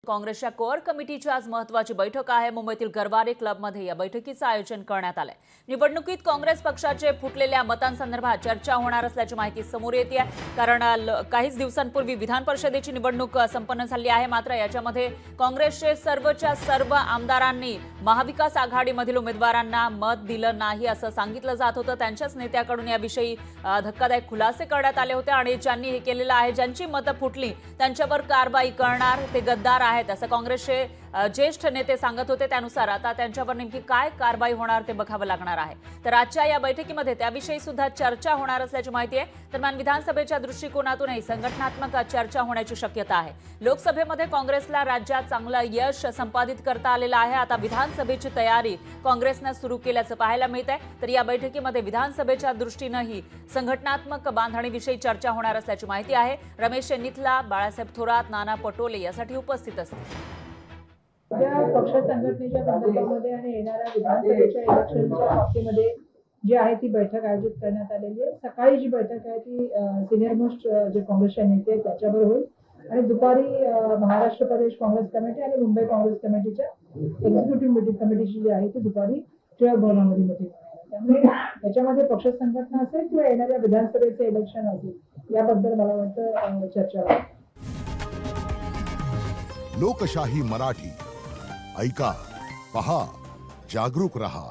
काँग्रेसच्या कोअर कमिटीची आज महत्त्वाची बैठक आहे। मुंबईतील गरवारे क्लबमध्ये या बैठकीचं आयोजन करण्यात आलंय। निवडणुकीत काँग्रेस पक्षाचे फुटलेल्या मतांसंदर्भात चर्चा होणार असल्याची माहिती समोर येते आहे। कारण काहीच दिवसांपूर्वी विधान परिषदेची निवडणूक संपन्न झाली आहे। मात्र याच्यामध्ये काँग्रेसचे सर्वच्या सर्व आमदारांनी महाविकास आघाडीमधील उमेदवारांना मत दिलं नाही असं सांगितलं जात होतं। त्यांच्याच नेत्याकडून याविषयी धक्कादायक खुलासे करण्यात आले होते आणि ज्यांनी हे केलेलं आहे, ज्यांची मतं फुटली त्यांच्यावर कारवाई करणार, ते गद्दार आहेत असं काँग्रेसचे ज्येष्ठ नेते सांगत होते। त्यानुसार आता त्यांच्यावर नेमकी काय कारवाई होणार ते बघावं लागणार आहे। तर आजच्या या बैठकीमध्ये त्याविषयी सुद्धा चर्चा होणार असल्याची माहिती आहे। दरम्यान विधानसभेच्या दृष्टिकोनातूनही संघटनात्मक चर्चा होण्याची शक्यता आहे। लोकसभेमध्ये काँग्रेसला राज्यात चांगलं यश संपादित करता आलेलं आहे। आता विधानसभेची तयारी काँग्रेसने सुरू केल्याचं पाहायला मिळत आहे। तर या बैठकीमध्ये विधानसभेच्या दृष्टीनेही संघटनात्मक बांधणीविषयी चर्चा होणार असल्याची माहिती आहे। रमेश निथला, बाळासाहेब थोरात, नाना पटोले यासाठी उपस्थित असतील। पक्ष संघटनेच्या संदर्भामध्ये आणि येणाऱ्या विधानसभेच्या इलेक्शनच्या बाबतीमध्ये जी आहे ती बैठक आयोजित करण्यात आलेली आहे। सकाळी जी बैठक आहे ती सिनियर मोस्ट जे काँग्रेसचे नेते आहेत त्याच्यावर होईल आणि दुपारी महाराष्ट्र प्रदेश काँग्रेस कमिटी आणि मुंबई काँग्रेस कमिटीच्या एक्झिक्युटिव्ह मीटिंग कमिटीची जी आहे ती दुपारी टिळक भवनामध्ये मीटिंग होणार आहे। त्यामुळे त्याच्यामध्ये पक्ष संघटना असेल किंवा येणाऱ्या विधानसभेचे इलेक्शन असेल याबद्दल मला वाटतं चर्चा होईल। लोकशाही मराठी ऐका, पहा, जागरूक रहा।